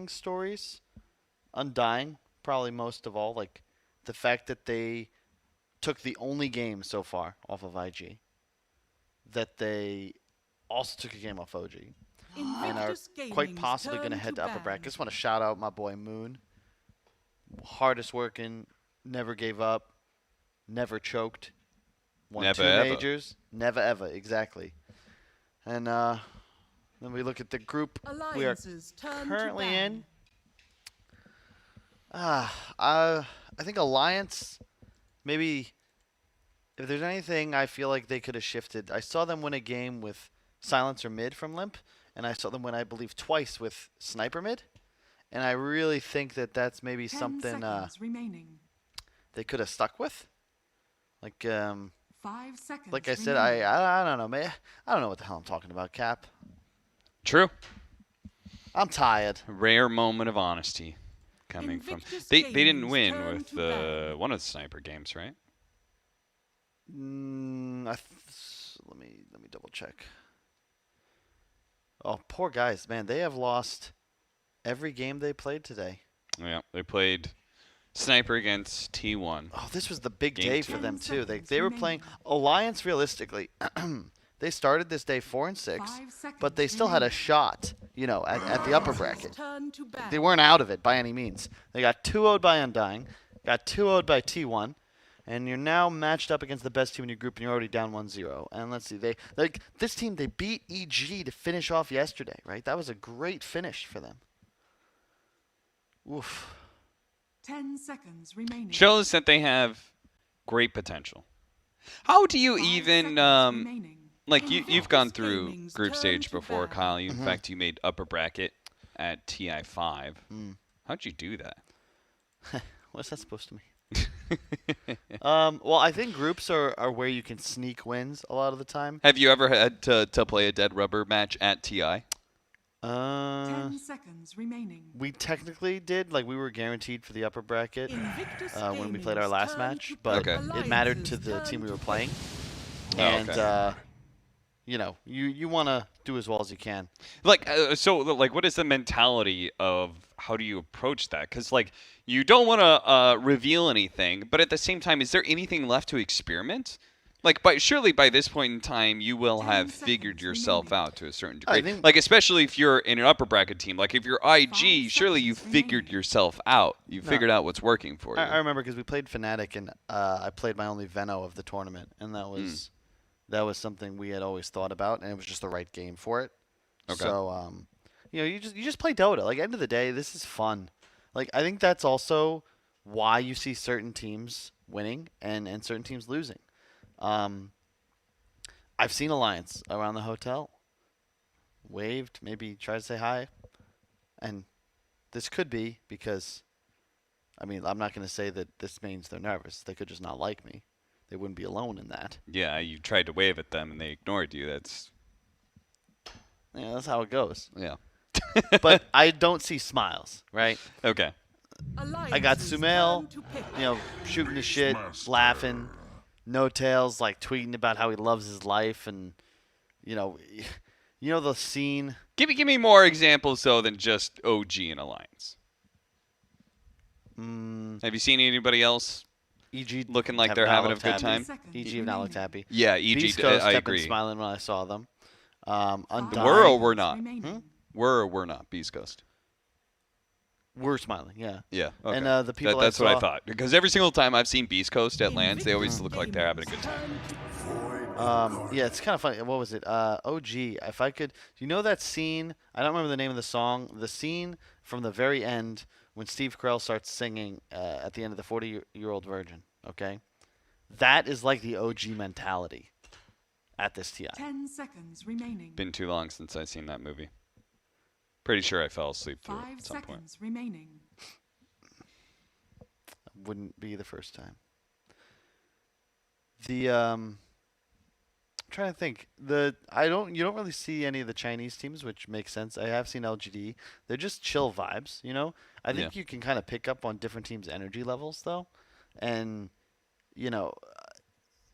stories. Undying, probably most of all. Like the fact that they took the only game so far off of IG, that they also took a game off OG, and are Invictus quite Gaming's possibly going to turn head to to upper ban. bracket. Just want to shout out my boy Moon. Hardest working, never gave up, never choked, won Never two ever. majors, never ever, exactly. And then we look at the group we are Alliance's turn to currently ban. in. I think Alliance, maybe if there's anything I feel like they could have shifted. I saw them win a game with Silencer mid from Limmp, and I saw them win, I believe, twice with Sniper mid. And I really think that that's maybe 10 something seconds remaining. they could have stuck with. Like 5 seconds like I said, remaining. I don't know, man. I don't know what the hell I'm talking about, Cap. True. I'm tired. Rare moment of honesty coming Invictus from. They didn't Gaming's win turn with to ban. one of the sniper games, right? Let me double check. Oh, poor guys, man. They have lost every game they played today. Yeah, they played sniper against T1. Oh, this was the big Game day two. for them 10 too. They seconds were playing remaining. Alliance realistically. They started this day 4-6, 5 seconds but they still had a remaining. shot, at the upper Alliance's bracket. turn to ban. They weren't out of it by any means. They got 2-0'd by Undying, got 2-0'd by T1, and you're now matched up against the best team in your group, and you're already down 1-0. And let's see, this team, they beat EG to finish off yesterday, right? That was a great finish for them. Oof. 10 seconds remaining. Shows that they have great potential. How do you 5 even seconds remaining. like you've gone through Gaming's group turn stage to before, ban. Kyle? In Mhm. fact, you made upper bracket at TI5. Mm. How'd you do that? What's that supposed to mean? Well, I think groups are where you can sneak wins a lot of the time. Have you ever had to play a dead rubber match at TI? 10 seconds remaining. We technically did, like we were guaranteed for the upper bracket Invictus when we played our Gaming's last turn match, to but Okay. it mattered to Alliance's the turn team we to were playing. Oh, And okay. you want to do as well as you can. Like what is the mentality of how do you approach that? Because like you don't want to reveal anything, but at the same time, is there anything left to experiment? Like, surely by this point in time, you will 10 have seconds figured yourself remaining. out to a certain I degree. think- Like, especially if you're in an upper bracket team. Like, if you're IG, 5 surely you've seconds figured remaining. yourself out. You've No. figured out what's working for you. I remember because we played Fnatic, and I played my only Veno of the tournament, and that was something we had always thought about, and it was just the right game for it. Okay. So you just play Dota. Like end of the day, this is fun. Like I think that's also why you see certain teams winning and certain teams losing. I've seen Alliance around the hotel, waved, maybe tried to say hi, and this could be because, I mean, I'm not going to say that this means they're nervous. They could just not like me. They wouldn't be alone in that. Yeah, you tried to wave at them and they ignored you. That's That's how it goes. yeah. But I don't see smiles, right? Okay. I got Alliance's Sumail, turn to pick. shooting the shit, laughing, no tails, like tweeting about how he loves his life, and you know the scene. Give me more examples though than just OG and Alliance. Have you seen anybody else EG looking like have they're not having a looked good happy. time? Seconds EG have not looked remaining. happy. Yeah, EG. Beast Coast I kept been agree. smiling when I saw them. Five Undying, Were or seconds were not? remaining. Were or were not Beast Coast? we're smiling, yeah. Yeah. Okay. And the people that's I what saw, I thought. Because every single time I've seen Beast Coast at lands, they always Invictus look like they're having a good time. Gaming's turn to Yeah, it's kind of funny. What was it? OG. If I could, do you know that scene? I don't remember the name of the song. The scene from the very end when Steve Carell starts singing at the end of the 40-year-old virgin. Okay, that is like the OG mentality at this TI. 10 seconds remaining. Been too long since I've seen that movie. Pretty sure I fell asleep through it 5 at some point. seconds remaining. Wouldn't be the first time. I'm trying to think. You don't really see any of the Chinese teams, which makes sense. I have seen LGD. They're just chill vibes, I think you can kind of pick up on different teams' energy levels though. And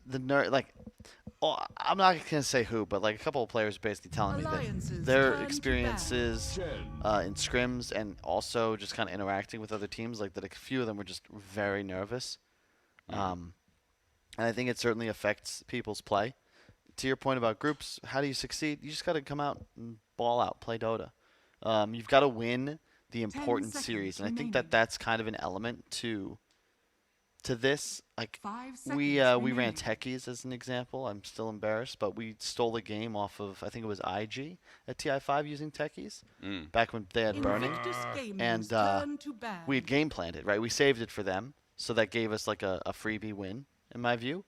like. Oh, I'm not gonna say who, but like a couple of players basically telling me that Alliances their turn to experiences in scrims and also just kind of interacting with other teams, like that a few of them were just very nervous. And I think it certainly affects people's play. To your point about groups, how do you succeed? You just got to come out and ball out, play Dota. You've got to win the important seconds series, and I think remaining. that that's kind of an element to this. Like 5 we seconds we ran remaining. techies as an example. I'm still embarrassed, but we stole a game off of I think it was IG at TI5 using techies back when they had burning, Invictus Gaming's and turn to ban. we had game planned it right. We saved it for them, so that gave us like a freebie win in my view.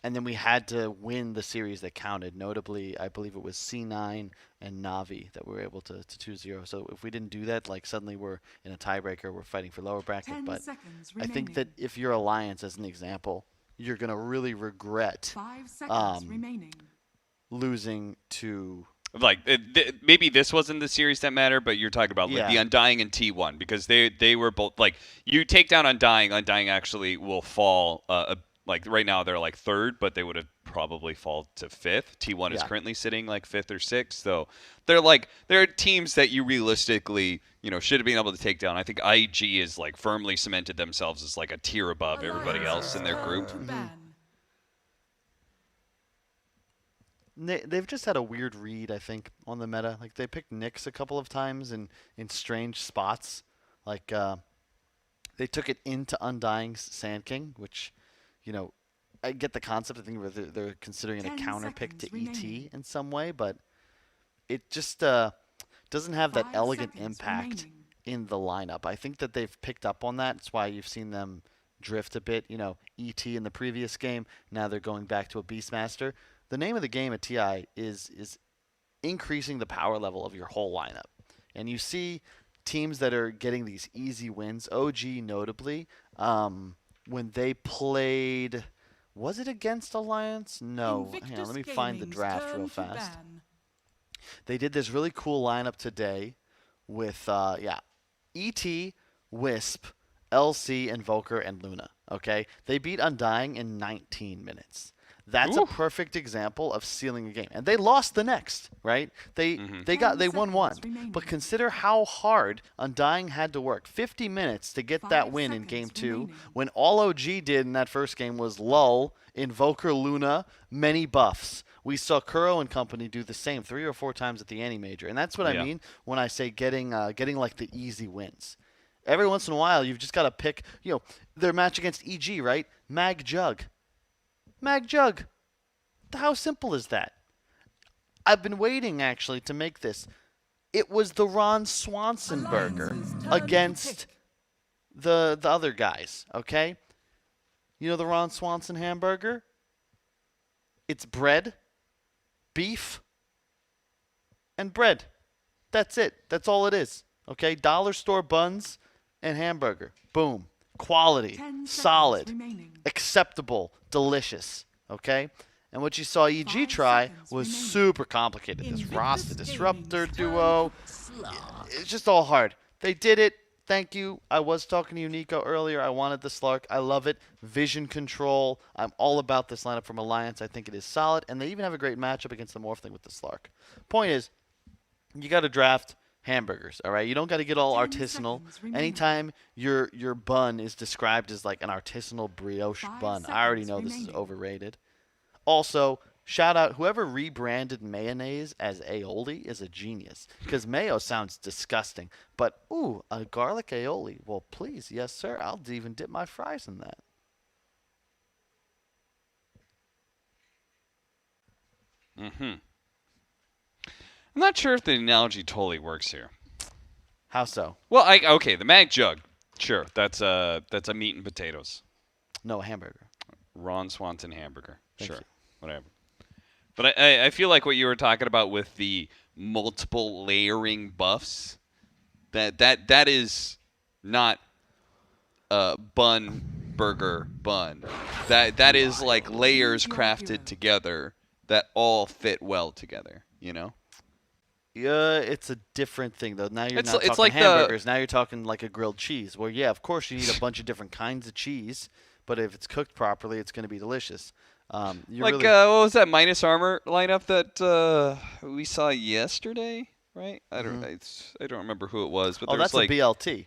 And then we had to win the series that counted. Notably, I believe it was C9 and Navi that we were able to 2-0. So if we didn't do that, like suddenly we're in a tiebreaker, we're fighting for lower bracket. 10 But seconds I think that remaining. if you're Alliance, as an example, you're going to really regret 5 seconds remaining. losing to... Like maybe this wasn't the series that mattered, but you're talking about like Yeah. the Undying and T1 because they were both like you take down Undying actually will fall. Like right now they're like third, but they would have probably fall to fifth. T1 is Yeah. currently sitting like fifth or sixth, so they're teams that you realistically should have been able to take down. I think IG is like firmly cemented themselves as like a tier above everybody else in their group. Turn to ban. They've just had a weird read, I think, on the meta. Like they picked Nyx a couple of times in strange spots. Like they took it into Undying's Sand King, which, I get the concept. I think they're considering it a 10 counter pick to seconds ET remaining. in some way, but it just doesn't have that 5 elegant seconds impact remaining. in the lineup. I think that they've picked up on that. That's why you've seen them drift a bit. ET in the previous game. Now they're going back to a Beastmaster. The name of the game at TI is increasing the power level of your whole lineup. And you see teams that are getting these easy wins, OG notably, when they played, was it against Alliance? No. Hang on, Invictus let me find the Gaming's draft turn real to fast. ban. They did this really cool lineup today with, ET, Wisp, LC, Invoker, and Luna. Okay? They beat Undying in 19 minutes. That's a perfect example of sealing a game. And they lost the next, right? They won one. seconds remaining. But consider how hard Undying had to work. 50 minutes to get that 5 win in seconds game 2 remaining. when all OG did in that first game was lull, Invoker, Luna, many buffs. We saw Kuro and company do the same 3 or 4 times at the Anti Major. And that's what I mean when I say getting like the easy wins. Every once in a while, you've just got to pick, their match against EG, right? Mag Jug. Mag Jug. How simple is that? I've been waiting, actually, to make this. It was the Ron Swanson burger Alliances turn to against pick. the other guys, okay? You know the Ron Swanson hamburger? It's bread, beef, and bread. That's it. That's all it is, okay? Dollar store buns and hamburger. Boom. Quality. 10 seconds Solid. remaining. Acceptable. Delicious, okay? And what you saw EG 5 try seconds was remaining. super complicated. This Invictus Ross the Gaming's Disruptor turn duo. It's just all hard. They did it. Thank you. I was talking to you, Nico, earlier. I wanted the Slark. I love it. Vision control. I'm all about this lineup from Alliance. I think it is solid. And they even have a great matchup against the Morphling with the Slark. Point is, you got to draft hamburgers, all right? You don't got to get all 10 artisanal. seconds remaining. Anytime your bun is described as like an artisanal brioche 5 bun, I already seconds know this is remaining. overrated. Also, shout out whoever rebranded mayonnaise as aioli is a genius because mayo sounds disgusting. But ooh, a garlic aioli. Well, please, yes, sir. I'll even dip my fries in that. I'm not sure if the analogy totally works here. How so? Well, okay, the Mag Jug, sure, that's a meat and potatoes. No, a hamburger. Ron Swanson hamburger, Thank sure, you. whatever. But I feel like what you were talking about with the multiple layering buffs, that is not a burger bun. That is like layers crafted together that all fit well together. Yeah, it's a different thing though. Now you're It's- not it's talking like the- hamburgers. Now you're talking like a grilled cheese. Where yeah, of course you need a bunch of different kinds of cheese, but if it's cooked properly, it's going to be delicious. You Like, really, what was that minus armor lineup that we saw yesterday? Right? I don't remember who it was, but oh, there's that's like a BLT.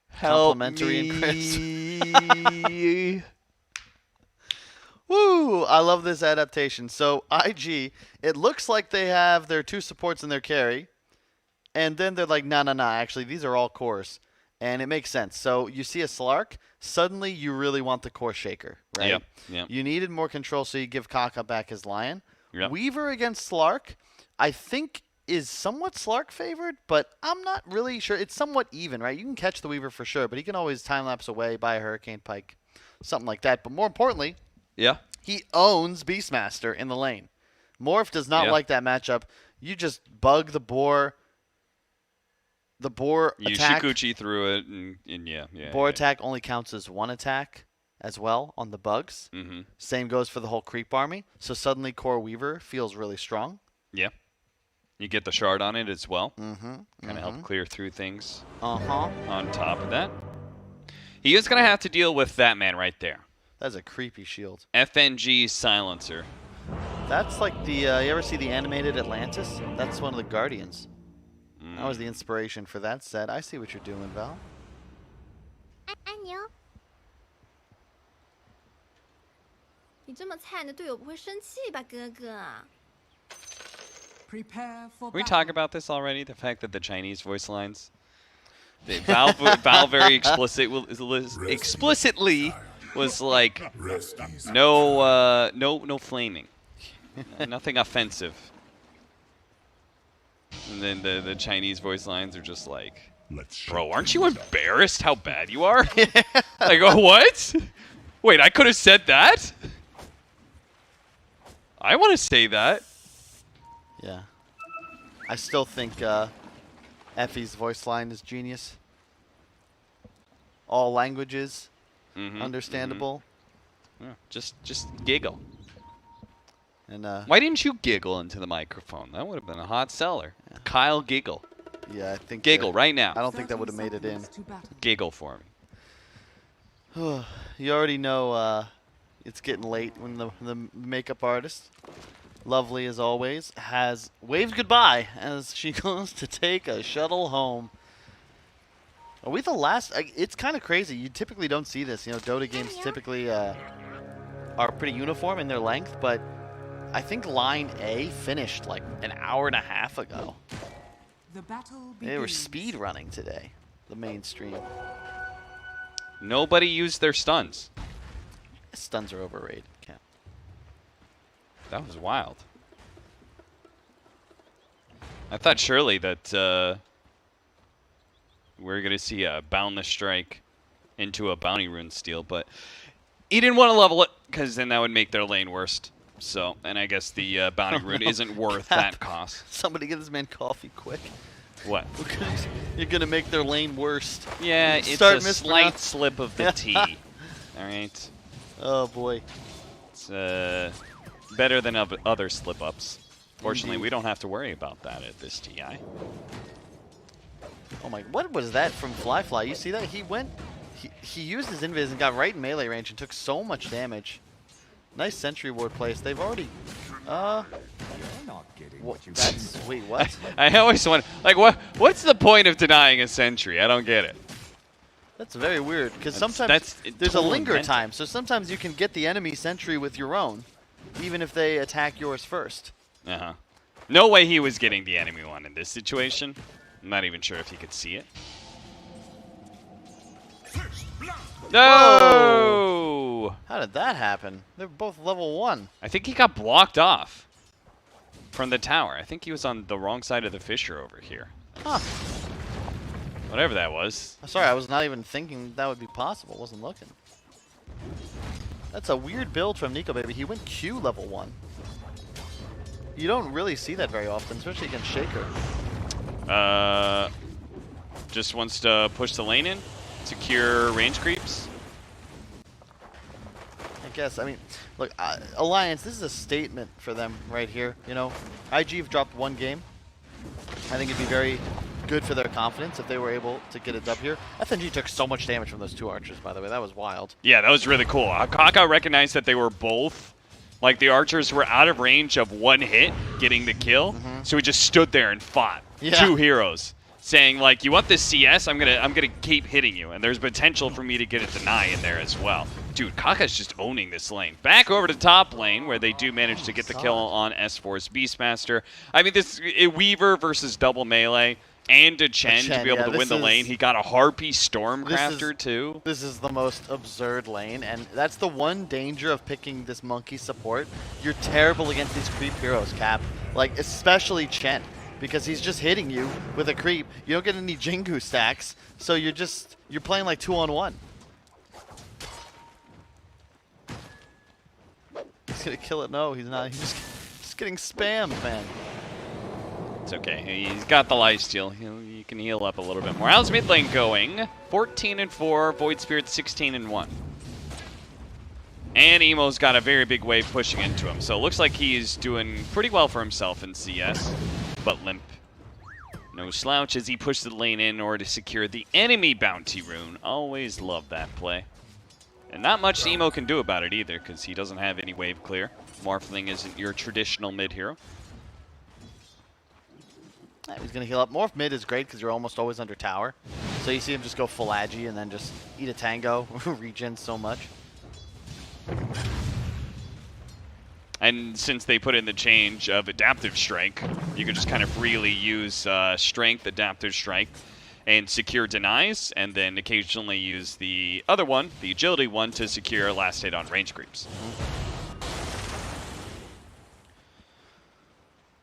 help Complimentary and crisp. me. Woo! I love this adaptation. So IG, it looks like they have their 2 supports and their carry, and then they're like, no. Actually, these are all cores, and it makes sense. So you see a Slark, suddenly you really want the core shaker, right? Yep. You needed more control, so you give Kaka back his lion. Yep. Weaver against Slark, I think is somewhat Slark favored, but I'm not really sure. It's somewhat even, right? You can catch the Weaver for sure, but he can always time lapse away by a Hurricane Pike, something like that. But more importantly, Yeah. he owns Beastmaster in the lane. Morph does not like that matchup. You just bug the boar. The boar You attack. Shikuchi through it, and yeah. Boar attack only counts as 1 attack as well on the bugs. Mm-hmm. Same goes for the whole creep army. So suddenly Core Weaver feels really strong. Yeah. You get the shard on it as well. Mm-hmm. Kind of help clear through things. Uh-huh. On top of that, he is going to have to deal with that man right there. That's a creepy shield. FNG Silencer. That's like the, you ever see the animated Atlantis? That's one of the Guardians. That was the inspiration for that set. I see what you're doing, Val. 安宁，你这么菜，你的队友不会生气吧，哥哥？ Prepare for We battle. talk about this already. The fact that the Chinese voice lines, Valve very explicitly was like, no flaming, nothing offensive. And then the Chinese voice lines are just like, bro, aren't you embarrassed how bad you are? I go, what? Wait, I could have said that? I want to say that. Yeah. I still think Effie's voice line is genius. All languages, understandable. Yeah, just giggle. And Why didn't you giggle into the microphone? That would have been a hot seller. Yeah. Kyle, giggle. yeah, I think Giggle right now. I don't think that would have 30 made it in. seconds to battle. Giggle for me. You already know it's getting late when the makeup artist, lovely as always, has waved goodbye as she goes to take a shuttle home. Are we the last? It's kind of crazy. You typically don't see this. You know, Dota games typically are pretty uniform in their length, but I think Line A finished like an hour and a half ago. The battle They were begins. speed running today, the mainstream. Nobody used their stuns. Stuns are overrated. Can't. That was wild. I thought surely that we were going to see a Boundless Strike into a Bounty Rune steal, but he didn't want to level it because then that would make their lane worst. So, and I guess the Bounty Rune isn't worth that cost. Somebody get this man coffee quick. What? You're gonna make their lane worst. Yeah, it's Start a slight mispronounce- slip of the T. All right. Oh boy. It's better than other slip-ups. Fortunately, Indeed. we don't have to worry about that at this TI. Oh my! What was that from flyfly? You see that? He went. He used his invis and got right in melee range and took so much damage. Nice sentry ward place. They've already. That's wait. What? I always wonder, like, what's the point of denying a sentry? I don't get it. That's very weird because That's- sometimes that's there's a totally linger mental. time. So sometimes you can get the enemy sentry with your own, even if they attack yours first. Uh-huh. No way he was getting the enemy one in this situation. I'm not even sure if he could see it. No! How did that happen? They're both level 1. I think he got blocked off from the tower. I think he was on the wrong side of the fissure over here. Huh. Whatever that was. Sorry, I was not even thinking that would be possible. Wasn't looking. That's a weird build from Nikobaby. He went Q level 1. You don't really see that very often, especially against Shaker. Just wants to push the lane in, secure range creeps. I guess. I mean, look, Alliance, this is a statement for them right here. You know, IG have dropped 1 game. I think it'd be very good for their confidence if they were able to get a dub here. FNG took so much damage from those 2 archers, by the way. That was wild. Yeah, that was really cool. Kaka recognized that they were both, like the archers were out of range of 1 hit getting the kill, so he just stood there and fought 2 heroes, saying like, you want this CS? I'm gonna keep hitting you, and there's potential for me to get a deny in there as well. Dude, Kaka's just owning this lane. Back over to top lane, where they do manage to get the kill on S4's Beastmaster. I mean, this Weaver versus double melee, and a Chen to be able to win the lane. He got a Harpy Stormcrafter too. This is the most absurd lane, and that's the one danger of picking this monkey support. You're terrible against these creep heroes, Cap. Like, especially Chen, because he's just hitting you with a creep. You don't get any Jingu stacks, so you're playing like 2-on-1. He's gonna kill it. No, he's not. He's just getting spammed, man. It's okay. He's got the lifesteal. You can heal up a little bit more. How's mid lane going? 14-4. Void Spirit 16-1. And Emo's got a very big wave pushing into him. So it looks like he's doing pretty well for himself in CS. But Limmp, no slouch as he pushes the lane in order to secure the enemy bounty rune. Always love that play. And not much Emo can do about it either, because he doesn't have any wave clear. Morphling isn't your traditional mid hero. He's going to heal up. Morph mid is great because you're almost always under tower. So you see him just go full agi and then just eat a tango, regen so much. And since they put in the change of Adaptive Strike, you can just kind of freely use Strength, Adaptive Strike, and secure denies, and then occasionally use the other one, the Agility one, to secure last hit on range creeps.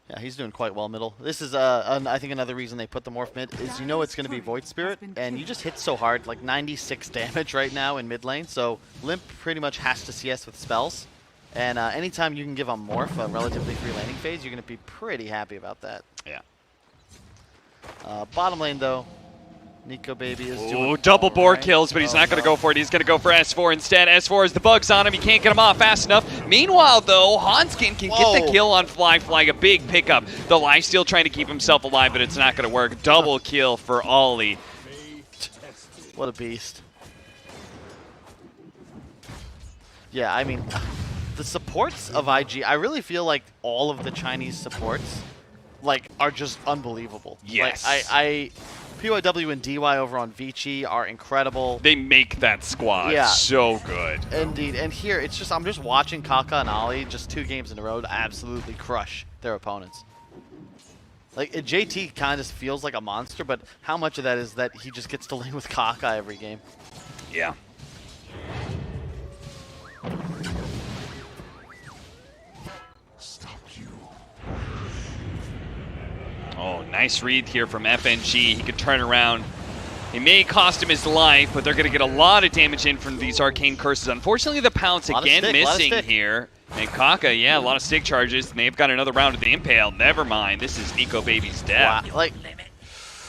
Yeah, he's doing quite well middle. This is, I think, another reason they put the Morph mid is you know it's going to be Void Spirit, and you just hit so hard, like 96 damage right now in mid lane, so Limmp pretty much has to CS with spells. And anytime you can give a Morph a relatively free laning phase, you're going to be pretty happy about that. Yeah. Bottom lane, though, Nikobaby is doing double board right. kills, but he's not going to go for it. He's going to go for S4 instead. S4 has the bugs on him. He can't get him off fast enough. Meanwhile, though, Handsken can get the kill on flyfly. A big pickup. The lifesteal trying to keep himself alive, but it's not going to work. Double kill for Ollie. What a beast. Yeah, I mean, the supports of IG, I really feel like all of the Chinese supports, like, are just unbelievable. Yes. Like, PYW and DY over on Vici are incredible. They make that squad so good. Indeed. And here, it's just, I'm just watching Kaka and Ollie just 2 games in a row to absolutely crush their opponents. Like, JT kind of feels like a monster, but how much of that is that he just gets to lane with Kaka every game? Yeah. Oh, nice read here from FNG. He could turn around. It may cost him his life, but they're going to get a lot of damage in from these arcane curses. Unfortunately, the pounce again missing here. And Kaka, yeah, a lot of stick charges. And they've got another round of the Impale. Never mind. This is Nikobaby's death. Wow. Like,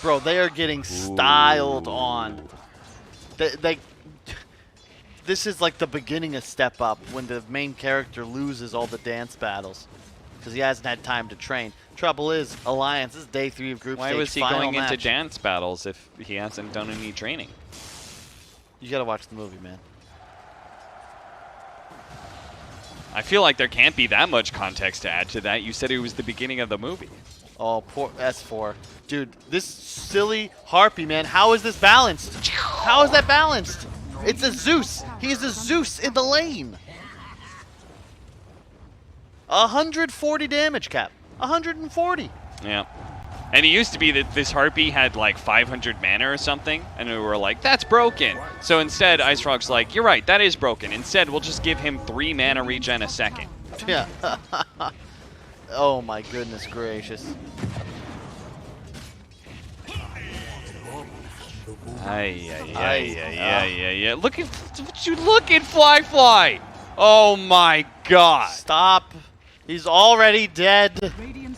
bro, they are getting styled on. This is like the beginning of Step Up when the main character loses all the dance battles because he hasn't had time to train. Trouble is, Alliance, this is day 3 of group stage. Why was he final going match. into dance battles if he hasn't done any training? You gotta watch the movie, man. I feel like there can't be that much context to add to that. You said it was the beginning of the movie. Oh, poor S4. Dude, this silly Harpy, man. How is this balanced? How is that balanced? It's a Zeus. He is a Zeus in the lane. 140 damage, Cap. 140. Yeah. And it used to be that this Harpy had like 500 mana or something, and we were like, that's broken. So instead, Ice Frog's like, you're right, that is broken. Instead, we'll just give him 3 mana regen a second. Yeah. Oh my goodness gracious. Yeah. Look at flyfly. Oh my god. Stop. He's already dead.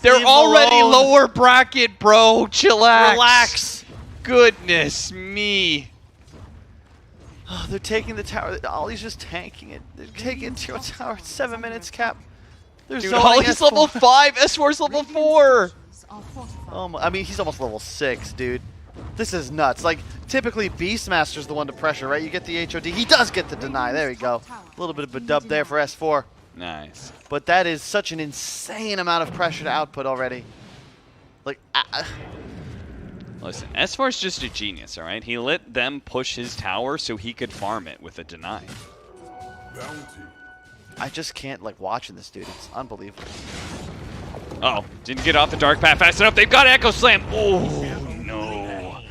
They're Leave already alone. lower bracket, bro. Chillax. Relax. Goodness me. Oh, they're taking the tower. Ollie's just tanking it. They're taking it to a tower. 7 minutes, Cap. They're Dude, zoning Ollie's S4. level 5, S4's level 4. Oh my, I mean, he's almost level 6, dude. This is nuts. Like, typically Beastmaster's the one to pressure, right? You get the HOD. He does get the deny. There we go. A little bit of a dub there for S4. Nice. But that is such an insane amount of pressure to output already. Like, Listen, S4 is just a genius, all right? He let them push his tower so he could farm it with a deny. I just can't, like, watching this dude. It's unbelievable. Oh, didn't get off the dark path fast enough. They've got Echo Slam. Oh, no.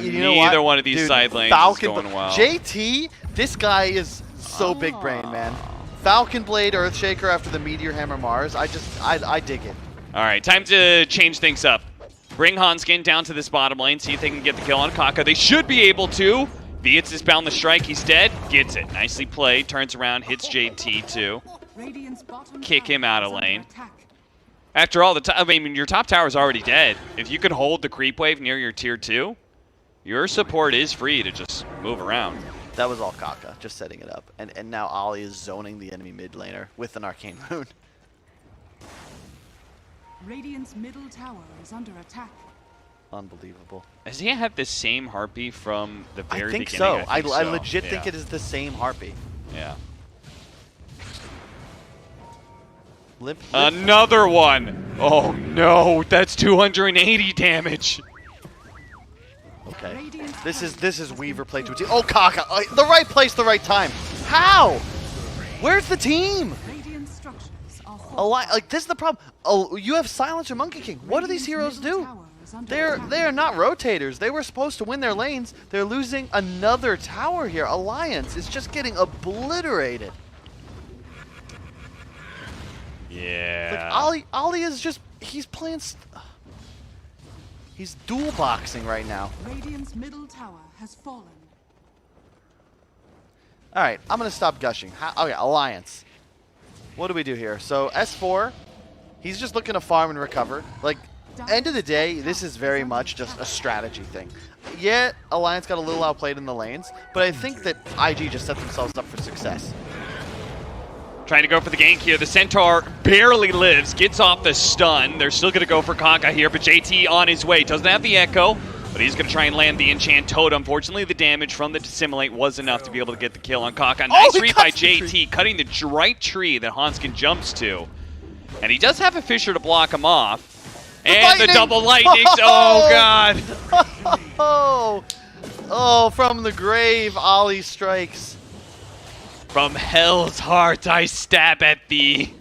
You know Neither what? one of these Dude, side lanes Falcon is going well. JT, this guy is so big brain, man. Falcon Blade, Earthshaker after the Meteor Hammer Mars. I dig it. All right, time to change things up. Bring Handsken down to this bottom lane, see if they can get the kill on Kaka. They should be able to. Vietz is bound the strike. He's dead. Gets it. Nicely played. Turns around, hits JT too. Kick him out of lane. After all, I mean, your top tower is already dead. If you can hold the creep wave near your tier 2, your support is free to just move around. That was all Kaka, just setting it up. And now Ollie is zoning the enemy mid laner with an Arcane Rune. Radiant's middle tower is under attack. Unbelievable. Does he have the same harpy from the very I think beginning? so. I so. legit think Yeah. it is the same harpy. Yeah. Limmp. Another one. Oh no, that's 280 damage. Okay. This is Weaver play to a team. Oh, Kaka. The right place, the right time. How? Where's the team? Radiant structures are Like, this is the problem. Oh, you have Silencer Monkey King. What do these heroes do? They are not rotators. They were supposed to win their lanes. They're losing another tower here. Alliance is just getting obliterated. Yeah. Like, Ollie is just, he's playing, he's dual boxing right now. Radiant's middle tower has fallen. All right, I'm going to stop gushing. Okay, Alliance. What do we do here? So S4, he's just looking to farm and recover. Like, end of the day, this is very much just a strategy thing. Yeah, Alliance got a little outplayed in the lanes, but I think that IG just set themselves up for success. Trying to go for the gank here. The Centaur barely lives, gets off the stun. They're still going to go for Kaka here, but JT on his way. Doesn't have the Echo, but he's going to try and land the Enchant Totem. Unfortunately, the damage from the Dissimulate was enough to be able to get the kill on Kaka. Nice read by JT, cutting the right tree that Handsken jumps to. And he does have a Fissure to block him off. And the double lightnings. Oh, God. Oh, from the grave, Ollie strikes. From hell's heart, I stab at thee.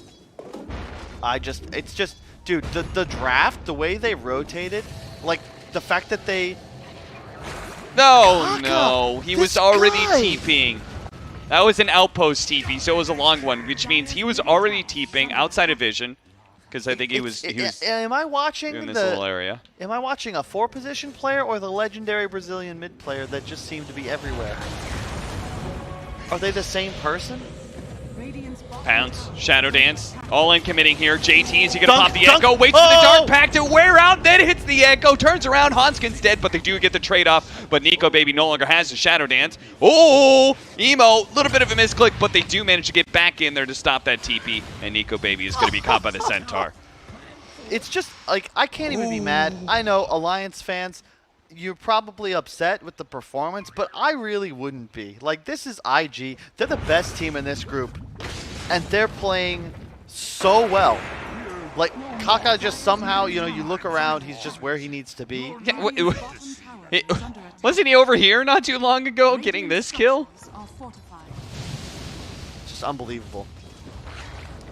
It's just, dude, the draft, the way they rotated, like, the fact that they... No, Kaka, no, he this was already guy. TPing. That was an outpost TP, so it was a long one, which means he was already TPing outside of vision, because I think he was Am I watching in this little area. Am I watching a 4-position player or the legendary Brazilian mid player that just seemed to be everywhere? Are they the same person? Radiant's bottom Pounce, tower Shadow is under Dance, attack. all in committing here. JT, is he gonna Dunk, pop the dunk. Echo? Waits for the Dark Oh! Pact to wear out, then hits the Echo, turns around, Handsken's dead, but they do get the trade-off. But Nikobaby no longer has the Shadow Dance. Oh, Emo, little bit of a misclick, but they do manage to get back in there to stop that TP, and Nikobaby is gonna be caught by the Centaur. It's just, like, I can't even be mad. I know, Alliance fans, you're probably upset with the performance, but I really wouldn't be. Like, this is IG. They're the best team in this group, and they're playing so well. Like, Kaka just somehow, you know, you look around, he's just where he needs to be. Yeah, Radiant's bottom tower is under attack. Wasn't he over here not too long ago getting this kill? Structures are fortified. Just unbelievable.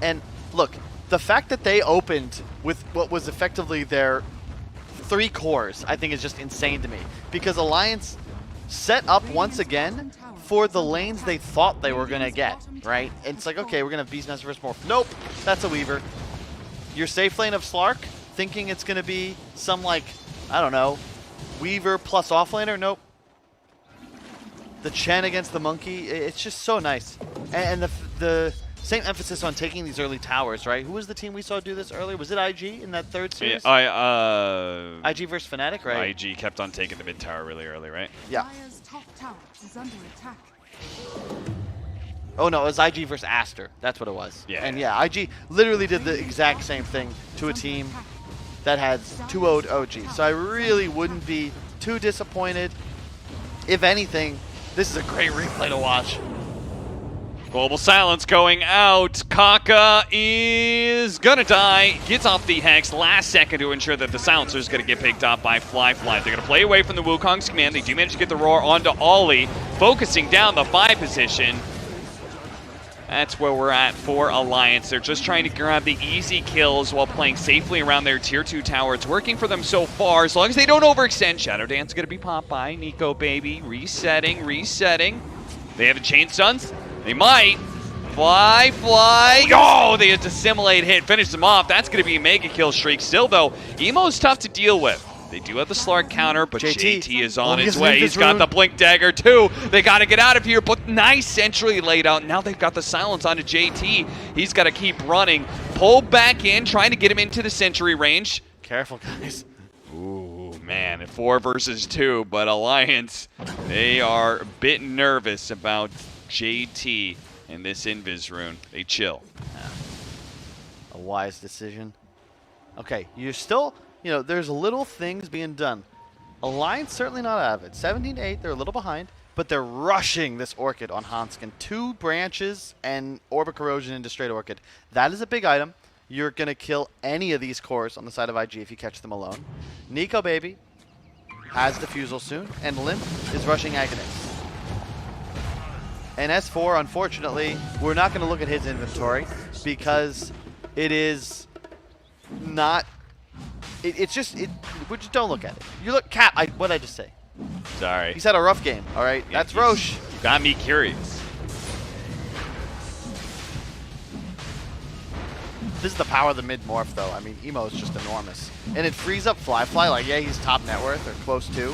And look, the fact that they opened with what was effectively their 3 cores, I think is just insane to me. Because Alliance set up once again for the lanes they thought they were going to get, right? And it's like, okay, we're going to have Beastmaster versus Morph. Nope, that's a Weaver. Your safe lane of Slark, thinking it's going to be some, like, I don't know, Weaver plus offlaner? Nope. The Chen against the Monkey, it's just so nice. And the same emphasis on taking these early towers, right? Who was the team we saw do this earlier? Was it IG in that third series? Yeah, IG versus Fnatic, right? IG kept on taking the mid tower really early, right? Yeah. Dire's top tower is under attack. Oh no, it was IG versus Aster. That's what it was. Yeah. And yeah, IG literally did the exact same thing to a team. that has 2-0'd OG. So I really wouldn't be too disappointed. If anything, this is a great replay to watch. Global Silence going out. Kaka is gonna die. Gets off the Hex last second to ensure that the Silencer is gonna get picked up by flyfly. They're gonna play away from the Wukong's command. They do manage to get the Roar onto Ollie, focusing down the 5 position. That's where we're at for Alliance. They're just trying to grab the easy kills while playing safely around their tier 2 tower. It's working for them so far, as long as they don't overextend. Shadow Dance is gonna be popped by Nikobaby. Resetting. They have a chain stuns. They might. Fly. Oh, they had to assimilate hit, finish them off. That's going to be a mega kill streak. Still, though, Emo's tough to deal with. They do have the Slark counter, but JT is on his way. He's got the Blink Dagger, too. They got to get out of here, but nice sentry laid out. Now they've got the silence onto JT. He's got to keep running. Pull back in, trying to get him into the sentry range. Careful, guys. Ooh, man, 4 versus 2, but Alliance, they are a bit nervous about JT and this Invis rune. They chill. Yeah. A wise decision. Okay, you're still, there's little things being done. Alliance certainly not out of it. 17-8, they're a little behind, but they're rushing this Orchid on Handsken. 2 branches and Orbit Corrosion into straight Orchid. That is a big item. You're going to kill any of these cores on the side of IG if you catch them alone. Nikobaby has Diffusal soon, and Limmp is rushing Aghanis. And S4, unfortunately, we're not going to look at his inventory because it is not. We just don't look at it. You look, Cap. What did I just say? Sorry. He's had a rough game. All right, that's Roche. You got me curious. This is the power of the mid morph, though. I mean, Emo is just enormous, and it frees up flyfly. Like, yeah, he's top net worth or close to.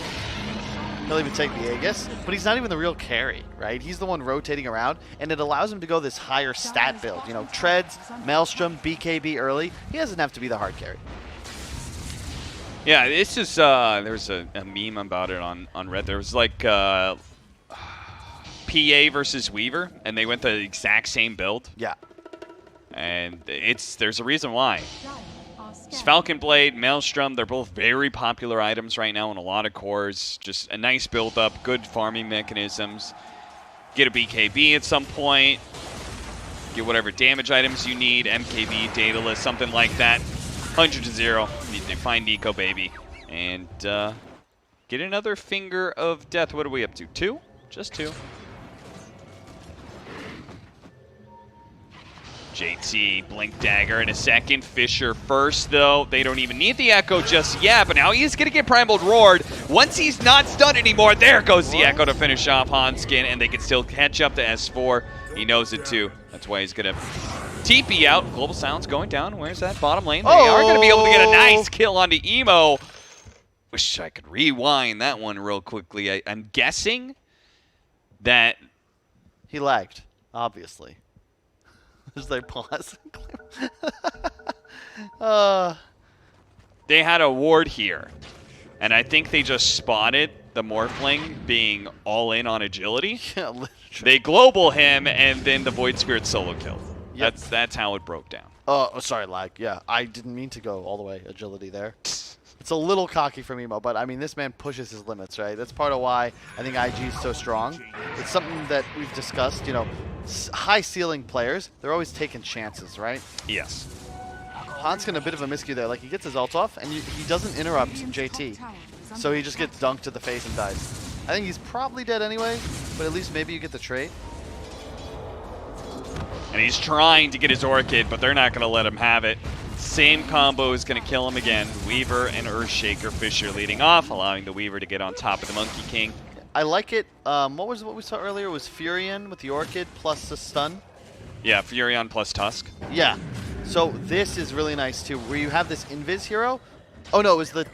He'll even take the Aegis, but he's not even the real carry, right? He's the one rotating around, and it allows him to go this higher stat build. Treads, Maelstrom, BKB early. He doesn't have to be the hard carry. Yeah, this is, there's a meme about it on Reddit. There was like PA versus Weaver, and they went the exact same build. Yeah. And there's a reason why. It's Falcon Blade, Maelstrom, they're both very popular items right now in a lot of cores. Just a nice build-up, good farming mechanisms. Get a BKB at some point. Get whatever damage items you need, MKB, Daedalus, something like that. 100 to 0. They find Nikobaby. And get another Finger of Death. What are we up to? 2? Just 2. JT, Blink Dagger in a second. Fisher first, though. They don't even need the Echo just yet, but now he's going to get Primal Roared. Once he's not stunned anymore, there goes the Echo to finish off Handsken, and they can still catch up to S4. He knows it, too. That's why he's going to TP out. Global Silence going down. Where's that bottom lane? They are going to be able to get a nice kill onto Emo. Wish I could rewind that one real quickly. I'm guessing that he lagged, obviously. As they pause. They had a ward here, and I think they just spotted the Morphling being all in on agility. Yeah, literally. They global him, and then the Void Spirit solo kill. Yep. That's how it broke down. Oh, sorry, lag. Yeah, I didn't mean to go all the way agility there. It's a little cocky from Emo, but I mean, this man pushes his limits, right? That's part of why I think IG is so strong. It's something that we've discussed, high ceiling players, they're always taking chances, right? Yes. Handsken a bit of a miscue there. Like, he gets his ult off, and he doesn't interrupt JT. So he just gets dunked to the face and dies. I think he's probably dead anyway, but at least maybe you get the trade. And he's trying to get his Orchid, but they're not going to let him have it. Same combo is going to kill him again. Weaver and Earthshaker. Fisher leading off, allowing the Weaver to get on top of the Monkey King. I like it. What we saw earlier was Furion with the Orchid plus the stun. Yeah, Furion plus Tusk. Yeah. So this is really nice too, where you have this Invis hero. Oh no, it was the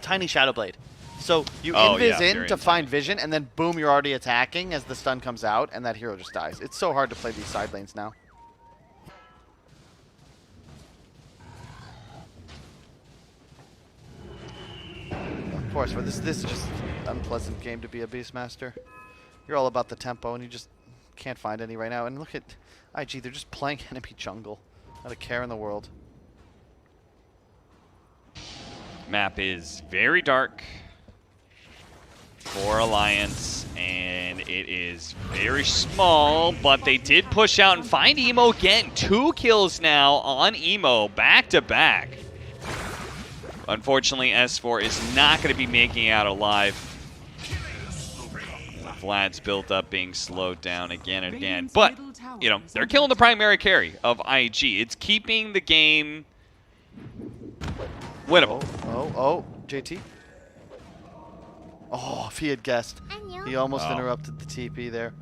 tiny Shadow Blade. So you Invis in Furion to find vision, and then boom, you're already attacking as the stun comes out, and that hero just dies. It's so hard to play these side lanes now. Of course, but this is just an unpleasant game to be a Beastmaster. You're all about the tempo, and you just can't find any right now. And look at IG, they're just playing enemy jungle. Not a care in the world. Map is very dark for Alliance, and it is very small, but they did push out and find Emo again. 2 kills now on Emo, back to back. Unfortunately, S4 is not going to be making it out alive. Vlad's built up being slowed down again and again. But, you know, they're killing the primary carry of IG. It's keeping the game winnable. Oh, JT. Oh, if he had guessed. He almost interrupted the TP there.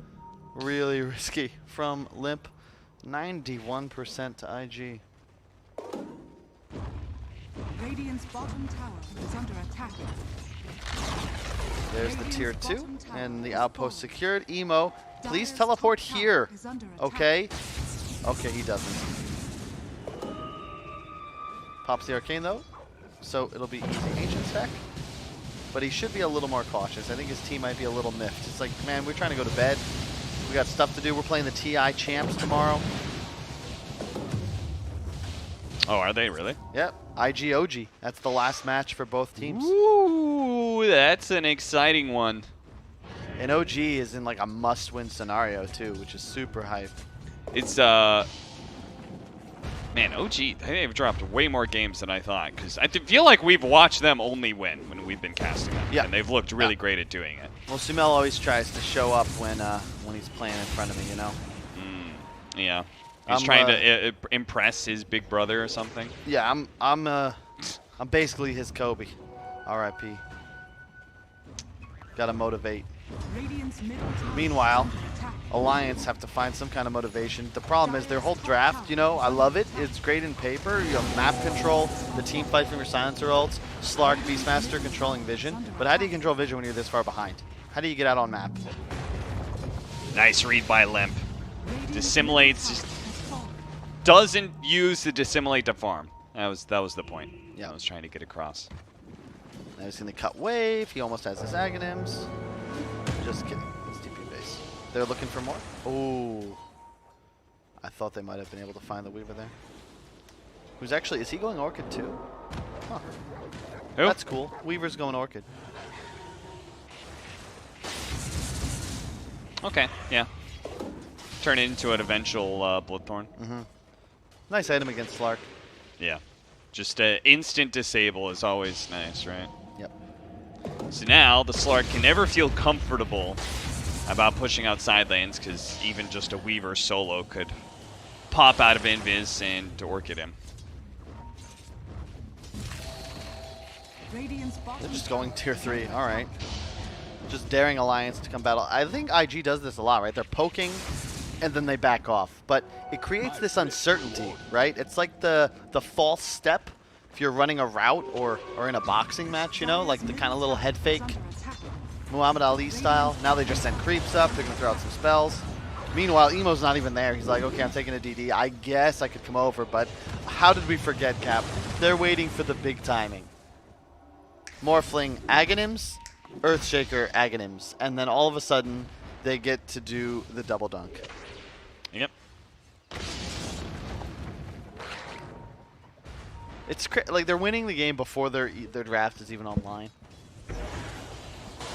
Really risky from Limmp. 91% to IG. Radiant's bottom tower is under attack. There's the tier 2 and the outpost secured. Emo, please teleport here. Okay. Okay, he doesn't. Pops the arcane though, so it'll be easy ancient stack. But he should be a little more cautious. I think his team might be a little miffed. It's like, man, we're trying to go to bed. We got stuff to do. We're playing the TI champs tomorrow. Oh, are they really? Yep, IG OG. That's the last match for both teams. Ooh, that's an exciting one. And OG is in like a must-win scenario too, which is super hype. It's man, OG, they've dropped way more games than I thought, because I feel like we've watched them only win when we've been casting them. Yeah. And they've looked really great at doing it. Well, Sumel always tries to show up when he's playing in front of me, you know. Yeah. He's trying to impress his big brother or something. Yeah, I'm basically his Kobe. R.I.P. Gotta motivate. Meanwhile, Alliance have to find some kind of motivation. The problem is their whole draft, you know, I love it. It's great in paper. You have map control, the team fight from your silencer ults, Slark, Beastmaster controlling vision. But how do you control vision when you're this far behind? How do you get out on map? Nice read by Limmp. Dissimulates, just doesn't use the dissimulate to farm. That was the point. Yeah. I was trying to get across. Now he's gonna cut wave. He almost has his Aghanims. Just kidding. It's TP base. They're looking for more. Oh, I thought they might have been able to find the Weaver there. Who's actually, is he going Orchid too? Huh. Who? That's cool. Weaver's going Orchid. Okay, yeah. Turn it into an eventual Bloodthorn. Nice item against Slark. Yeah. Just instant disable is always nice, right? Yep. So now the Slark can never feel comfortable about pushing out side lanes, because even just a Weaver solo could pop out of Invis and Orchid him. They're just going tier 3. All right. Just daring Alliance to come battle. I think IG does this a lot, right? They're poking and then they back off. But it creates this uncertainty, right? It's like the false step if you're running a route or in a boxing match, you know? Like the kind of little head fake, Muhammad Ali style. Now they just send creeps up. They're going to throw out some spells. Meanwhile, Emo's not even there. He's like, okay, I'm taking a DD. I guess I could come over, but how did we forget, Cap? They're waiting for the big timing. Morphling Aghanims, Earthshaker Aghanims, and then all of a sudden they get to do the double dunk. Yep. It's like they're winning the game before their draft is even online.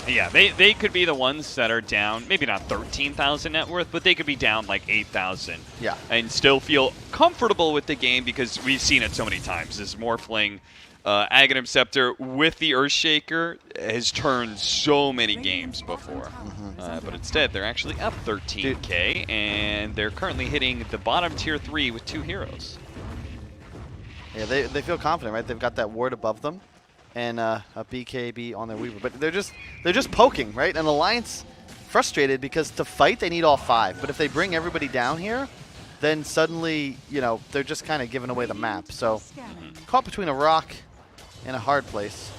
Yeah, they could be the ones that are down, maybe not 13,000 net worth, but they could be down like 8,000. Yeah. And still feel comfortable with the game, because we've seen it so many times. This Morphling Aghanim Scepter with the Earthshaker has turned so many games before. But instead, they're actually up 13k, and they're currently hitting the bottom tier 3 with 2 heroes. Yeah, they feel confident, right? They've got that ward above them and a BKB on their Weaver. But they're just poking, right? And Alliance frustrated because to fight, they need all 5. But if they bring everybody down here, then suddenly, you know, they're just kind of giving away the map. So caught between a rock and a hard place.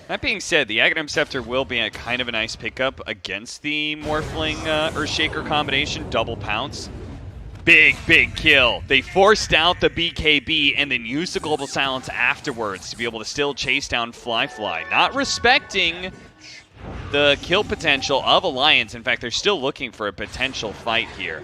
That being said, the Aghanim Scepter will be a kind of a nice pickup against the Morphling Earthshaker combination, double pounce. Big kill. They forced out the BKB and then used the Global Silence afterwards to be able to still chase down flyfly. Not respecting the kill potential of Alliance. In fact, they're still looking for a potential fight here.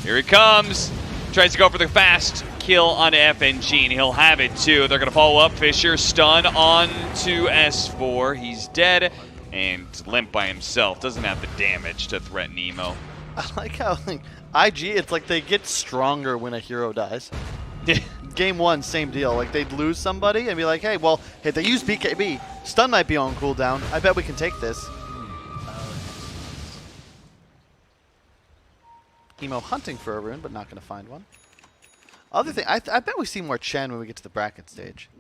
Here he comes. Tries to go for the fast kill on FNG, and he'll have it too. They're going to follow up. Fisher stun on to S4. He's dead. And Limmp by himself doesn't have the damage to threaten Emo. I like how IG, it's like they get stronger when a hero dies. Game 1, same deal. Like, they'd lose somebody and be like, hey, well, hey, they use BKB. Stun might be on cooldown. I bet we can take this. Emo hunting for a rune, but not going to find one. Other thing, I bet we see more Chen when we get to the bracket stage.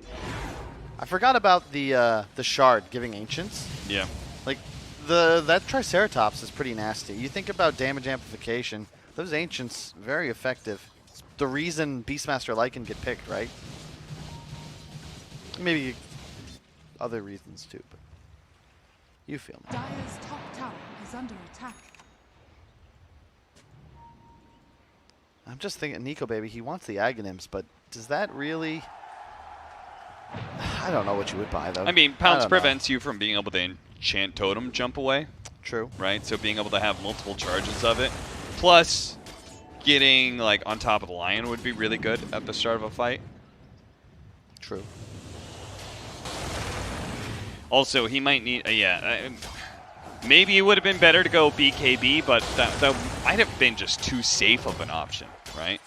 I forgot about the shard giving ancients. Yeah. Like, that Triceratops is pretty nasty. You think about damage amplification, those ancients, very effective. It's the reason Beastmaster Lycan get picked, right? Maybe other reasons too, but you feel me. Dire's top tower is under attack. I'm just thinking, Nikobaby, he wants the Aghanims, but does that really... I don't know what you would buy, though. I mean, Pounce prevents you from being able to enchant Totem jump away. True. Right? So being able to have multiple charges of it. Plus, getting like on top of the Lion would be really good at the start of a fight. True. Also, he might need... maybe it would have been better to go BKB, but that might have been just too safe of an option, right?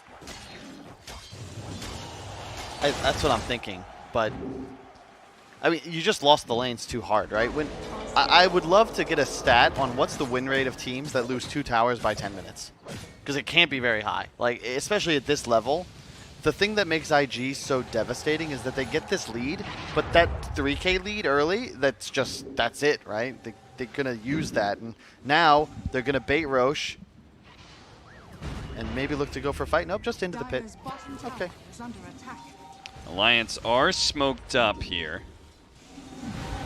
That's what I'm thinking. But, I mean, you just lost the lanes too hard, right? When I would love to get a stat on what's the win rate of teams that lose 2 towers by 10 minutes. Because it can't be very high. Like, especially at this level. The thing that makes IG so devastating is that they get this lead, but that 3K lead early, that's it, right? They're going to use that. And now they're going to bait Roche and maybe look to go for a fight. Nope, just into the pit. Dire's bottom tower Okay. is under attack. Alliance are smoked up here.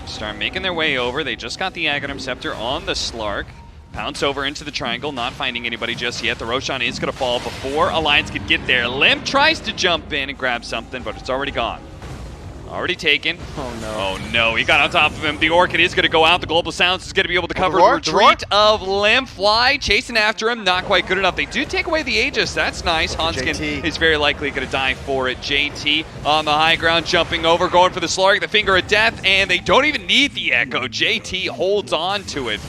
Start making their way over. They just got the Aghanim Scepter on the Slark. Pounce over into the triangle, not finding anybody just yet. The Roshan is going to fall before Alliance could get there. Limmp tries to jump in and grab something, but it's already gone. Already taken. Oh, no. Oh, no. He got on top of him. The Orchid is going to go out. The Global Sounds is going to be able to cover the roar, retreat of Limmp. Fly chasing after him. Not quite good enough. They do take away the Aegis. That's nice. Handsken JT is very likely going to die for it. JT on the high ground, jumping over, going for the Slark, the Finger of Death, and they don't even need the Echo. JT holds on to it.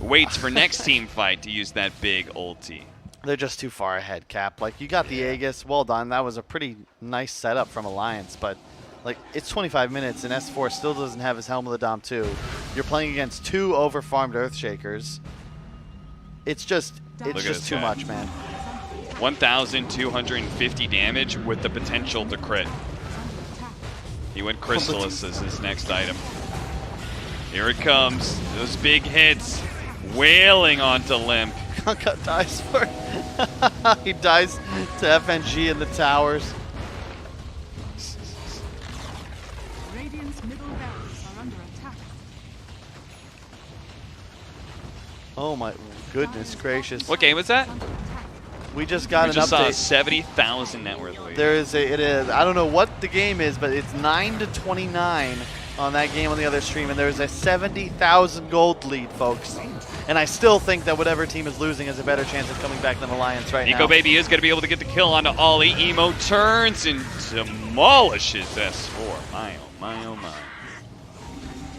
Waits for next team fight to use that big ulti. They're just too far ahead, Cap. Like, you got the Aegis. Well done. That was a pretty nice setup from Alliance, but... like, it's 25 minutes, and S4 still doesn't have his Helm of the Dom 2. You're playing against 2 overfarmed Earthshakers. It's just too much, man. 1,250 damage with the potential to crit. He went Chrysalis as his next item. Here it comes. Those big hits. Wailing onto Limmp. Kanka dies for he dies to FNG in the towers. Radiant's middle barracks are under attack. Oh my goodness gracious. What game was that? We just got We just an saw a update. 70,000 net worth lead. It is. I don't know what the game is, but it's 9-29 on that game on the other stream, and there's a 70,000 gold lead, folks. And I still think that whatever team is losing has a better chance of coming back than Alliance right now. Nikobaby is going to be able to get the kill onto Ollie. Emo turns and demolishes S4. My oh my oh my.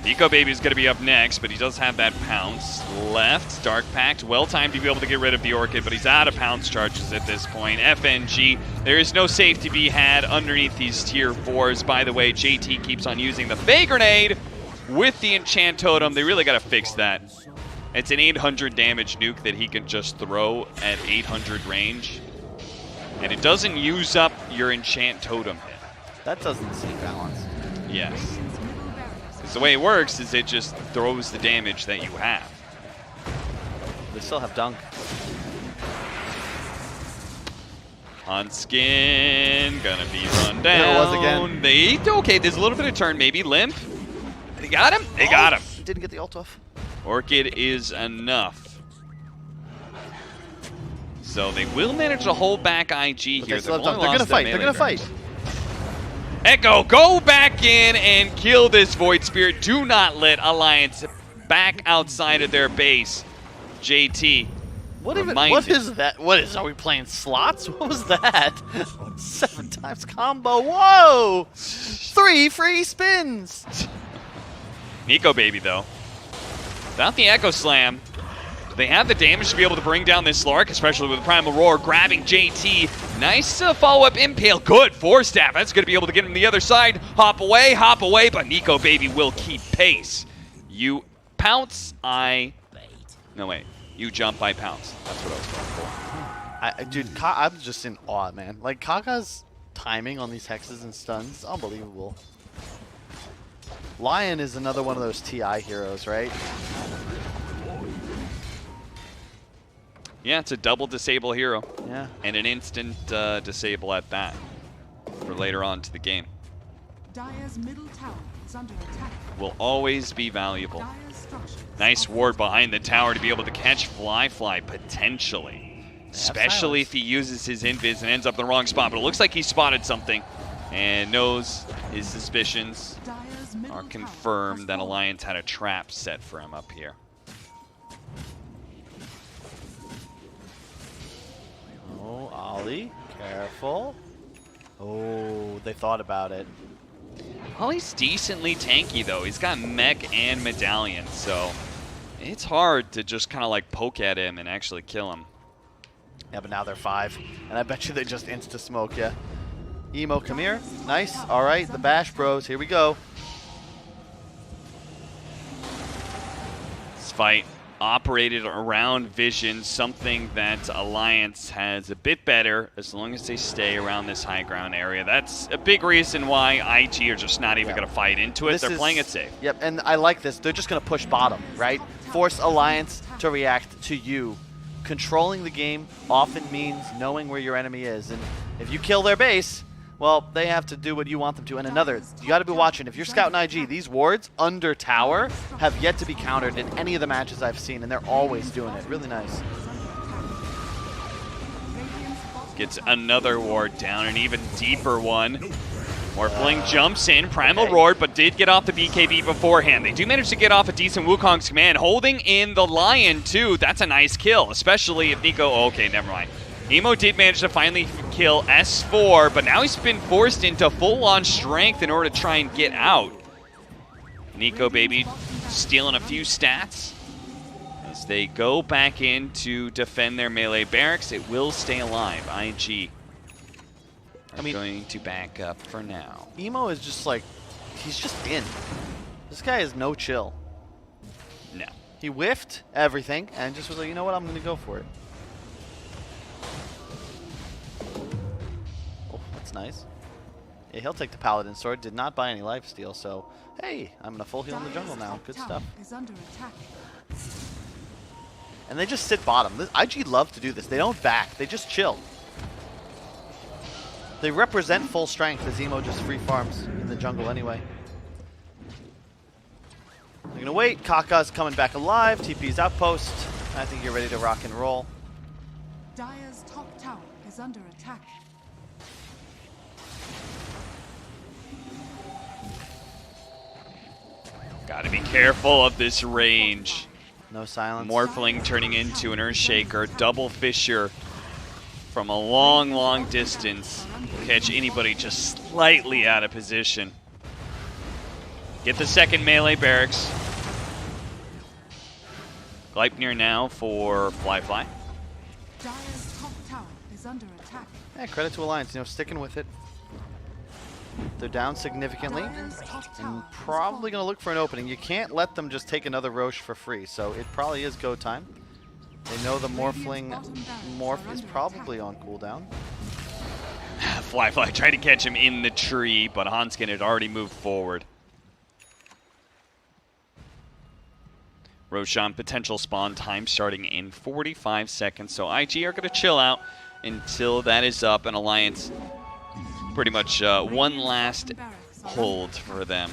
Nikobaby is going to be up next, but he does have that Pounce left. Dark Pact, well timed to be able to get rid of the Orchid, but he's out of Pounce charges at this point. FNG, there is no safe to be had underneath these tier 4s. By the way, JT keeps on using the Fey Grenade with the Enchant Totem. They really got to fix that. It's an 800 damage nuke that he can just throw at 800 range. And it doesn't use up your Enchant Totem hit. That doesn't seem balanced. Yes. The way it works is it just throws the damage that you have. They still have Dunk. Handsken gonna be run down. There it was again. Okay, there's a little bit of turn maybe. Limmp. They got him? They got him. Didn't get the ult off. Orchid is enough. So they will manage to hold back IG But here. they still have They've Dunk. only They're gonna lost fight. that They're gonna melee fight. Echo, go back! back in and kill this Void Spirit. Do not let Alliance back outside of their base. JT. What is that? What is? Are we playing slots? What was that? 7 times combo. Whoa! 3 free spins. Nikobaby though, without the Echo Slam, they have the damage to be able to bring down this Slark, especially with Primal Roar grabbing JT. Nice follow-up Impale. Good Force Staff. That's going to be able to get him to the other side. Hop away, but Nikobaby will keep pace. You pounce, no wait. You jump, I pounce. That's what I was going for. Dude, I'm just in awe, man. Like, Kaka's timing on these hexes and stuns, unbelievable. Lion is another one of those TI heroes, right? Yeah, it's a double disable hero. Yeah. And an instant disable at that for later on to the game. Dire's middle tower is under attack. Will always be valuable. Dire's structures Nice ward behind the tower to be able to catch flyfly potentially. Especially if he uses his invis and ends up in the wrong spot. But it looks like he spotted something and knows his suspicions Dire's middle are tower confirmed has that fallen. Alliance had a trap set for him up here. Oh, Ollie, careful. Oh, they thought about it. Ollie's decently tanky though. He's got mech and medallion, so it's hard to just kind of like poke at him and actually kill him. Yeah, but now they're 5, and I bet you they just insta-smoke you. Emo, come here. Nice. All right, the Bash Bros. Here we go. This fight operated around vision, something that Alliance has a bit better as long as they stay around this high ground area. That's a big reason why IG are just not even going to fight into it. They're playing it safe. Yep, and I like this. They're just going to push bottom, right? Force Alliance to react to you. Controlling the game often means knowing where your enemy is, and if you kill their base, well, they have to do what you want them to. And another, you got to be watching. If you're scouting IG, these wards under tower have yet to be countered in any of the matches I've seen, and they're always doing it. Really nice. Gets another ward down, an even deeper one. Morphling jumps in, Primal Roar, but did get off the BKB beforehand. They do manage to get off a decent Wukong's command, holding in the Lion too. That's a nice kill, especially if Nico, okay, never mind. Emo did manage to finally kill S4, but now he's been forced into full-on strength in order to try and get out. Nikobaby stealing a few stats. As they go back in to defend their melee barracks, it will stay alive. IG are going to back up for now. Emo is just like, he's just in. This guy is no chill. No. He whiffed everything and just was like, you know what, I'm going to go for it. Oh, that's nice. Yeah, he'll take the Paladin Sword. Did not buy any lifesteal, so hey, I'm going to full heal in the jungle now. Good stuff. Is under attack. And they just sit bottom. IG love to do this. They don't back. They just chill. They represent full strength as Emo just free farms in the jungle anyway. They're going to wait. Kaka's coming back alive. TP's outpost. I think you're ready to rock and roll. Dire's top tower is under attack. Gotta be careful of this range. No silence. Morphling turning into an Earthshaker. Double Fissure from a long, long distance. Catch anybody just slightly out of position. Get the second melee barracks. Gleipnir now for flyfly. Dire's top tower is under attack. Yeah, credit to Alliance, you know, sticking with it. They're down significantly Dire's top tower and has probably going to look for an opening. You can't let them just take another Roche for free, so it probably is go time. They know the Morphling morph is probably on cooldown. Flyfly tried to catch him in the tree, but Handsken had already moved forward. Roshan potential spawn time starting in 45 seconds, so IG are going to chill out until that is up, and Alliance pretty much one last hold for them.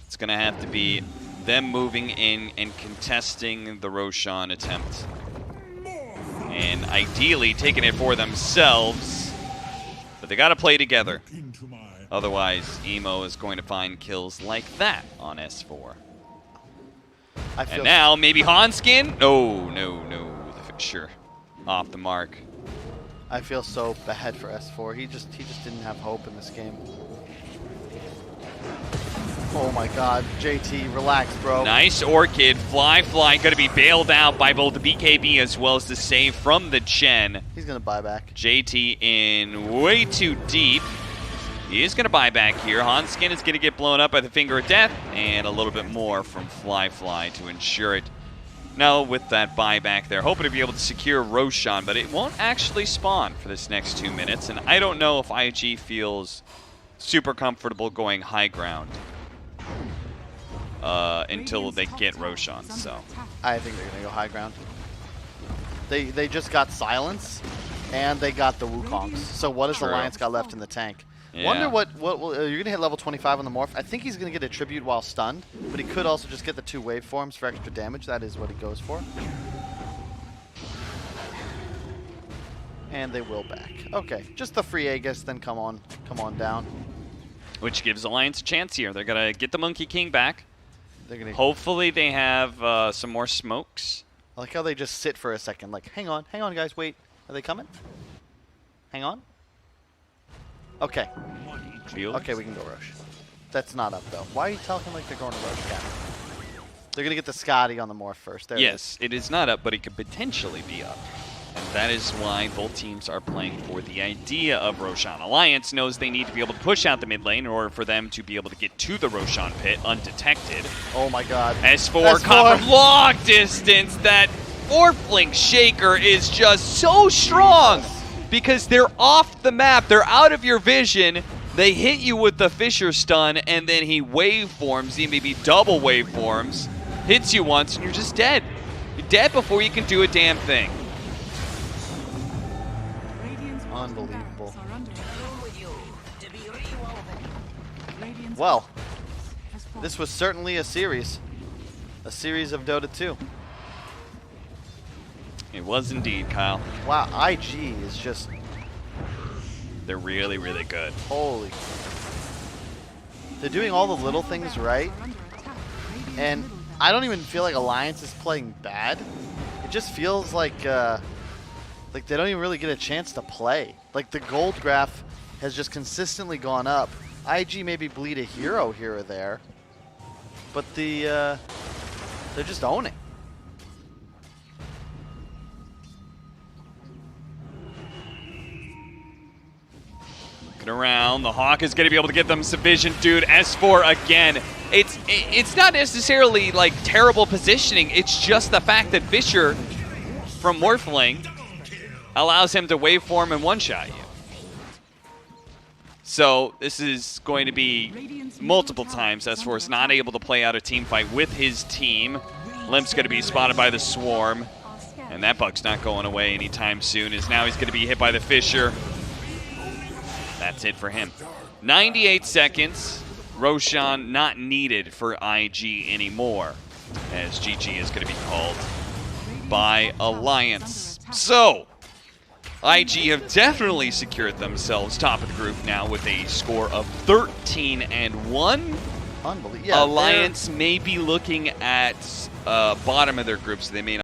It's going to have to be them moving in and contesting the Roshan attempt. And ideally taking it for themselves, but they got to play together. Into my Otherwise, Emo is going to find kills like that on S4. I feel And now, maybe Handsken? Oh, no. The Fisher off the mark. I feel so bad for S4. He just didn't have hope in this game. Oh my god, JT, relax, bro. Nice Orchid. Flyfly going to be bailed out by both the BKB as well as the save from the Chen. He's gonna buy back. JT in way too deep. He is going to buy back here. Handsken is going to get blown up by the Finger of Death, and a little bit more from Flyfly to ensure it. Now with that buyback, they're hoping to be able to secure Roshan, but it won't actually spawn for this next 2 minutes, and I don't know if IG feels super comfortable going high ground until they get Roshan. So I think they're gonna go high ground. They just got silence, and they got the Wukongs. So what has True. Alliance got left in the tank? Yeah. Wonder what you're gonna hit level 25 on the morph. I think he's gonna get a tribute while stunned, but he could also just get the 2 waveforms for extra damage. That is what he goes for. And they will back. Okay, just the free Aegis, then come on down. which gives Alliance a chance here. They're going to get the Monkey King back. They're gonna. Hopefully they have some more smokes. I like how they just sit for a second. Like, hang on, guys, wait. Are they coming? Hang on. Okay. Field. Okay, we can go Roche. That's not up though. Why are you talking like they're going to Roche, Cap? They're gonna get the Scotty on the morph first. There it is. Yes, it is not up, but it could potentially be up. And that is why both teams are playing for the idea of Roshan. Alliance knows they need to be able to push out the mid lane in order for them to be able to get to the Roshan pit undetected. Oh my god. S4 caught from long distance. That Orfling Shaker is just so strong because they're off the map. They're out of your vision. They hit you with the Fisher stun, and then he waveforms, he maybe double waveforms, hits you once, and you're just dead. You're dead before you can do a damn thing. Unbelievable. Are under Radiant's Well, has fallen. this was certainly a series. A series of Dota 2. It was indeed, Kyle. Wow, IG is just They're really, really good. holy. They're doing all the little things right, Are under attack. Radiant's and middle I don't even feel like Alliance is playing bad. It just feels like they don't even really get a chance to play. Like the gold graph has just consistently gone up. IG maybe bleed a hero here or there, but they're just owning. Looking around, the Hawk is going to be able to get them some vision, dude. S4 again. It's not necessarily like terrible positioning. It's just the fact that Fisher from Morphling allows him to waveform and one-shot you. So this is going to be multiple times S4 is not able to play out a team fight with his team. Limp's going to be spotted by the Swarm, and that bug's not going away anytime soon, as now he's going to be hit by the Fisher. That's it for him. 98 seconds. Roshan not needed for IG anymore, as GG is going to be called by Alliance. So, IG have definitely secured themselves top of the group now with a score of 13-1. Unbelievable. Yeah, Alliance may be looking at bottom of their group, so they may not